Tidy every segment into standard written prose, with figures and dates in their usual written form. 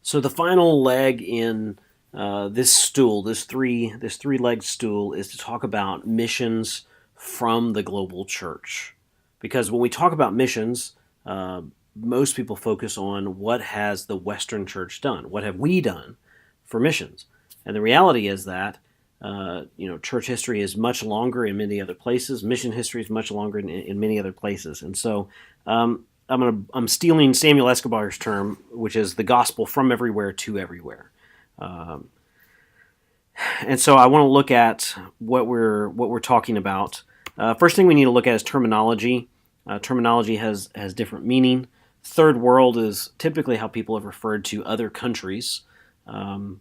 So the final leg in this stool, this three-legged stool, is to talk about missions from the global church. Because when we talk about missions, uh, most people focus on what has the Western church done? What have we done for missions? And the reality is that church history is much longer in many other places. Mission history is much longer in many other places. And so I'm stealing Samuel Escobar's term, which is the gospel from everywhere to everywhere. Um, and so I want to look at what we're talking about. First thing we need to look at is terminology. Terminology has different meaning. Third world is typically how people have referred to other countries, and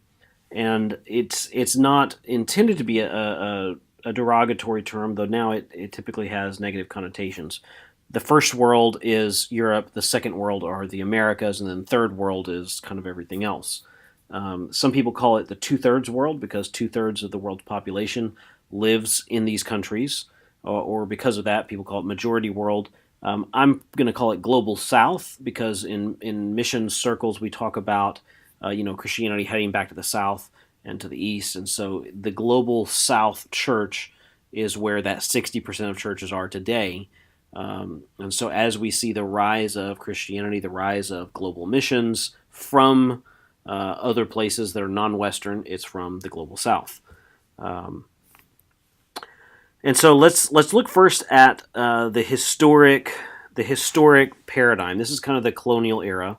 it's not intended to be a derogatory term, though now it typically has negative connotations. The first world is Europe, the second world are the Americas, and then third world is kind of everything else. Some people call it the two-thirds world because two-thirds of the world's population lives in these countries, or because of that, people call it majority world. I'm going to call it global south because in mission circles we talk about Christianity heading back to the south and to the east, and so the global south church is where that 60% of churches are today. And so as we see the rise of Christianity, the rise of global missions from other places that are non-Western, it's from the global south. Um, and so let's look first at the historic paradigm. This is kind of the colonial era.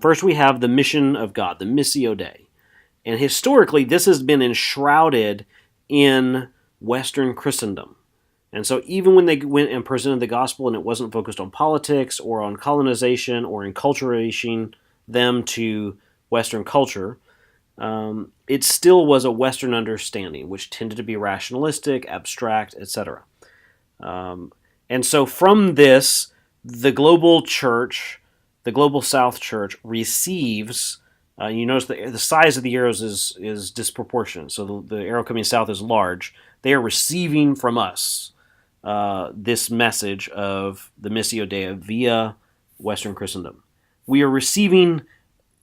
First, we have the mission of God, the Missio Dei, and historically, this has been enshrouded in Western Christendom. And so, even when they went and presented the gospel, and it wasn't focused on politics or on colonization or enculturating them to Western culture, it still was a Western understanding, which tended to be rationalistic, abstract, etc. And so from this, the global church, the global South church, receives. You notice the size of the arrows is disproportionate. So the arrow coming south is large. They are receiving from us this message of the Missio Dei via Western Christendom. We are receiving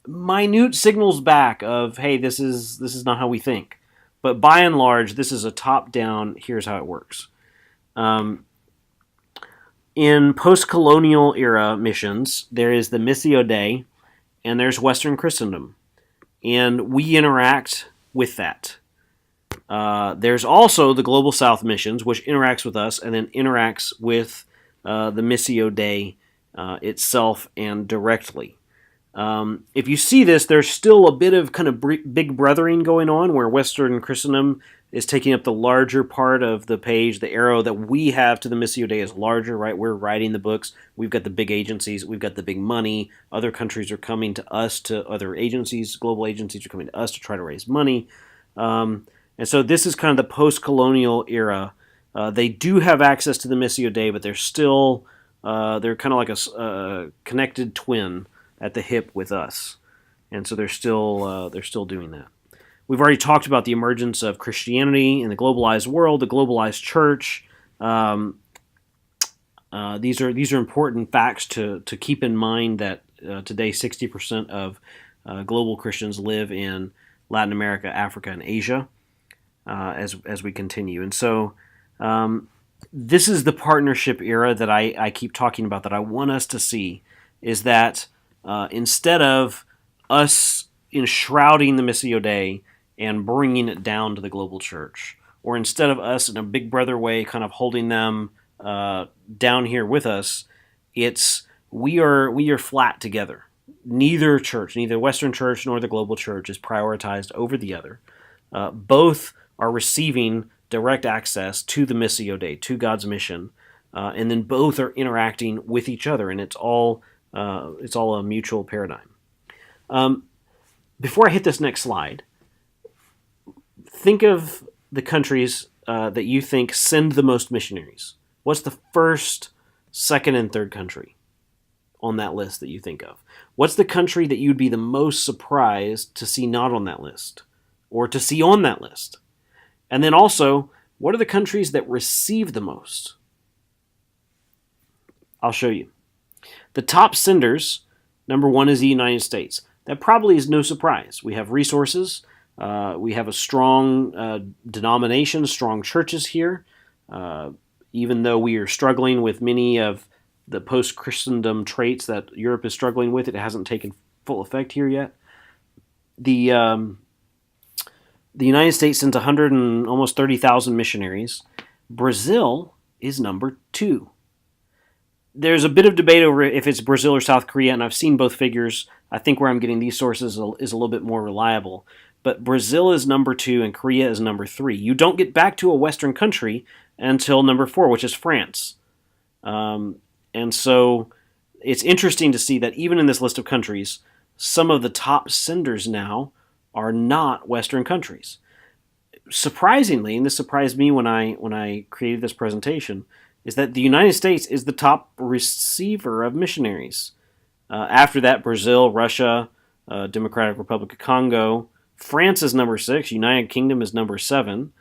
minute signals back of, hey, this is not how we think. But by and large, this is a top-down, here's how it works. In post-colonial era missions, there is the Missio Dei, and there's Western Christendom. And we interact with that. There's also the Global South missions, which interacts with us and then interacts with the Missio Dei itself and directly. If you see this, there's still a bit of kind of big brothering going on where Western Christendom is taking up the larger part of the page. The arrow that we have to the Missio Dei is larger, right? We're writing the books. We've got the big agencies. We've got the big money. Other countries are coming to us, to other agencies. Global agencies are coming to us to try to raise money. And so this is kind of the post-colonial era. They do have access to the Missio Dei, but they're still, they're kind of like a connected twin at the hip with us. And so they're still doing that. We've already talked about the emergence of Christianity in the globalized world, the globalized church. These are important facts to keep in mind that today 60% of global Christians live in Latin America, Africa, and Asia as we continue. And so this is the partnership era that I keep talking about, that I want us to see, is that instead of us enshrouding the Missio Dei and bringing it down to the global church, or instead of us in a big brother way kind of holding them down here with us, it's we are flat together. Neither church, neither Western church nor the global church, is prioritized over the other. Both are receiving direct access to the Missio Dei, to God's mission, and then both are interacting with each other, and it's all a mutual paradigm. Before I hit this next slide, think of the countries that you think send the most missionaries. What's the first, second, and third country on that list that you think of? What's the country that you'd be the most surprised to see not on that list, or to see on that list? And then also, what are the countries that receive the most? I'll show you. The top senders, number one is the United States. that probably is no surprise. We have resources. We have a strong denomination, strong churches here. Uh, Even though we are struggling with many of the post-Christendom traits that Europe is struggling with, it hasn't taken full effect here yet. The the United States sends 100 and almost 30,000 missionaries. Brazil is number 2. There's a bit of debate over if it's Brazil or South Korea, and I've seen both figures. I think where I'm getting these sources is a little bit more reliable. But Brazil is number 2 and Korea is number 3. You don't get back to a Western country until number 4, which is France. And so it's interesting to see that even in this list of countries, some of the top senders now are not Western countries. Surprisingly, and this surprised me when I created this presentation, is that the United States is the top receiver of missionaries. After that, Brazil, Russia, Democratic Republic of Congo, France is number 6, United Kingdom is number 7,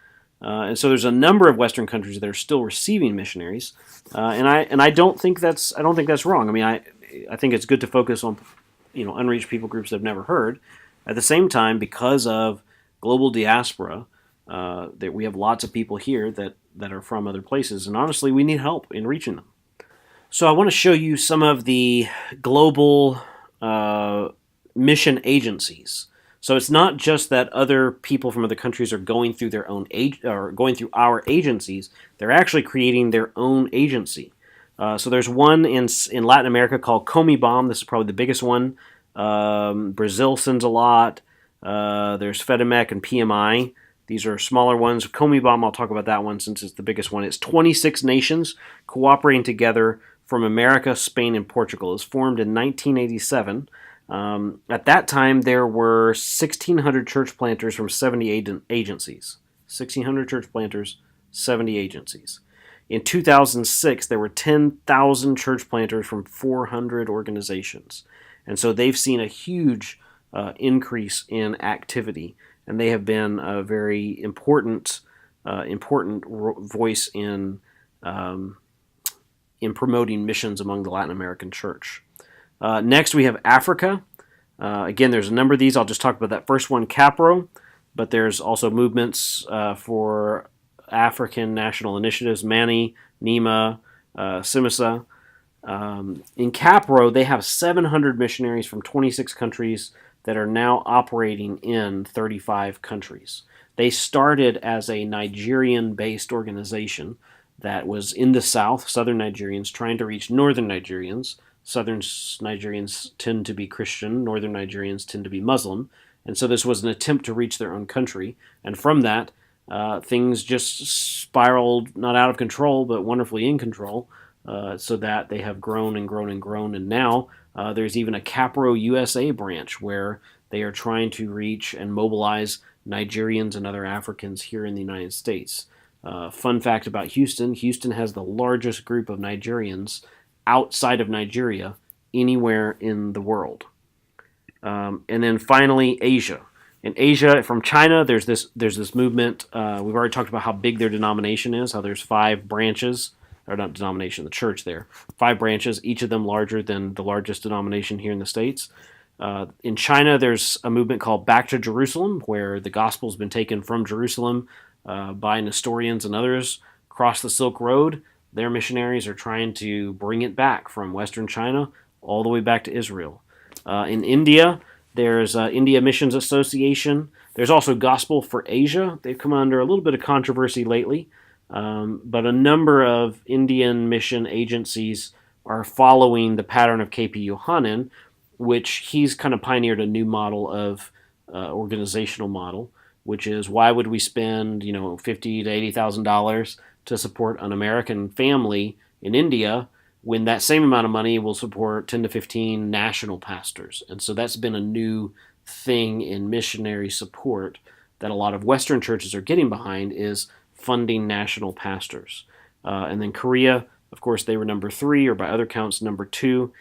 and so there's a number of Western countries that are still receiving missionaries, and I don't think that's wrong. I mean, I think it's good to focus on unreached people groups that have never heard. At the same time, because of global diaspora, that we have lots of people here that are from other places, and honestly, we need help in reaching them. So I want to show you some of the global mission agencies. So it's not just that other people from other countries are going through their own or going through our agencies. They're actually creating their own agency. So there's one in Latin America called Comibom. This is probably the biggest one. Brazil sends a lot. There's FEDEMEC and PMI. These are smaller ones. Comibom, I'll talk about that one since it's the biggest one. It's 26 nations cooperating together from America, Spain, and Portugal. It was formed in 1987. At that time, there were 1,600 church planters from 70 agencies. 1,600 church planters, 70 agencies. In 2006, there were 10,000 church planters from 400 organizations. And so they've seen a huge increase in activity, and they have been a very important voice in promoting missions among the Latin American church. Next, we have Africa. Again, there's a number of these. I'll just talk about that first one, CAPRO, but there's also movements for African national initiatives, MANI, NEMA, SIMISA. In CAPRO, they have 700 missionaries from 26 countries that are now operating in 35 countries. They started as a Nigerian-based organization that was in the south, southern Nigerians, trying to reach northern Nigerians. Southern Nigerians tend to be Christian, northern Nigerians tend to be Muslim, and so this was an attempt to reach their own country. And from that, things just spiraled, not out of control, but wonderfully in control, so that they have grown and grown and grown. And now there's even a CAPRO USA branch where they are trying to reach and mobilize Nigerians and other Africans here in the United States. Fun fact about Houston, Houston has the largest group of Nigerians outside of Nigeria anywhere in the world. And then finally, Asia. In Asia, from China, there's this movement. We've already talked about how big their denomination is, how there's 5 branches, or not denomination, the church there. 5 branches, each of them larger than the largest denomination here in the States. In China, there's a movement called Back to Jerusalem, where the gospel's been taken from Jerusalem by Nestorians and others across the Silk Road. Their missionaries are trying to bring it back from Western China all the way back to Israel. In India, there's India Missions Association. There's also Gospel for Asia. They've come under a little bit of controversy lately, but a number of Indian mission agencies are following the pattern of K.P. Yohanan, which he's kind of pioneered a new model of organizational model, which is why would we spend $50,000 to $80,000 to support an American family in India when that same amount of money will support 10 to 15 national pastors. And so that's been a new thing in missionary support that a lot of Western churches are getting behind, is funding national pastors. And then Korea, of course, they were number 3, or by other counts, number 2.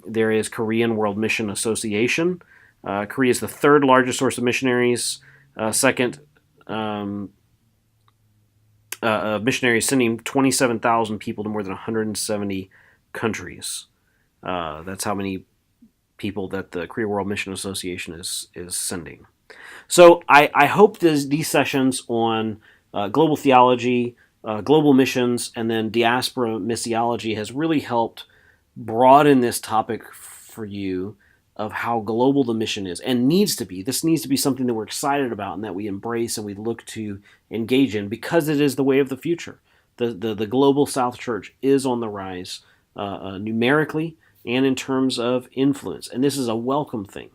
There is Korean World Mission Association. Korea is the 3rd largest source of missionaries. Second, missionaries sending 27,000 people to more than 170 countries. That's how many people that the Korea World Mission Association is sending. So I hope these sessions on global theology, global missions, and then diaspora missiology has really helped broaden this topic for you of how global the mission is and needs to be. This needs to be something that we're excited about and that we embrace and we look to engage in because it is the way of the future. The global South Church is on the rise numerically and in terms of influence, and this is a welcome thing.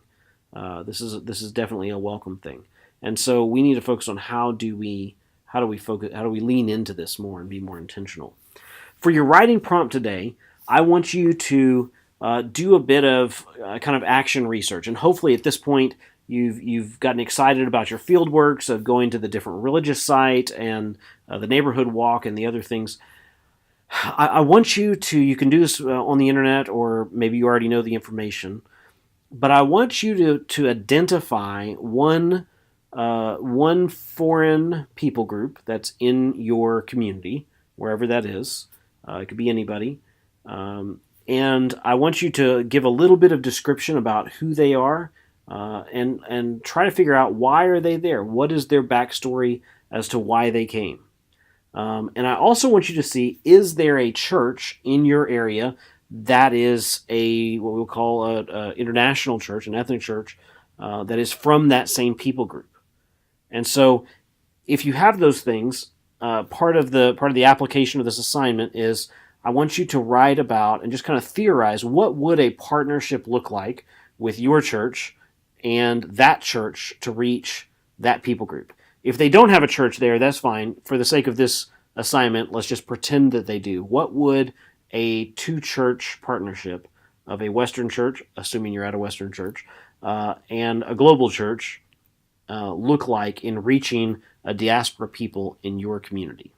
This is definitely a welcome thing, and so we need to focus on how do we lean into this more and be more intentional. For your writing prompt today, I want you to do a bit of kind of action research, and hopefully at this point you've gotten excited about your field works of going to the different religious site and the neighborhood walk and the other things. I want you to, you can do this on the internet, or maybe you already know the information, but I want you to identify one foreign people group that's in your community, wherever that is. It could be anybody. And I want you to give a little bit of description about who they are, and try to figure out why are they there. What is their backstory as to why they came? And I also want you to see, is there a church in your area that is what we'll call an international church, an ethnic church, that is from that same people group? And so if you have those things, part of the application of this assignment is I want you to write about and just kind of theorize what would a partnership look like with your church and that church to reach that people group. If they don't have a church there, that's fine. For the sake of this assignment, let's just pretend that they do. What would a two-church partnership of a Western church, assuming you're at a Western church, and a global church look like in reaching a diaspora people in your community?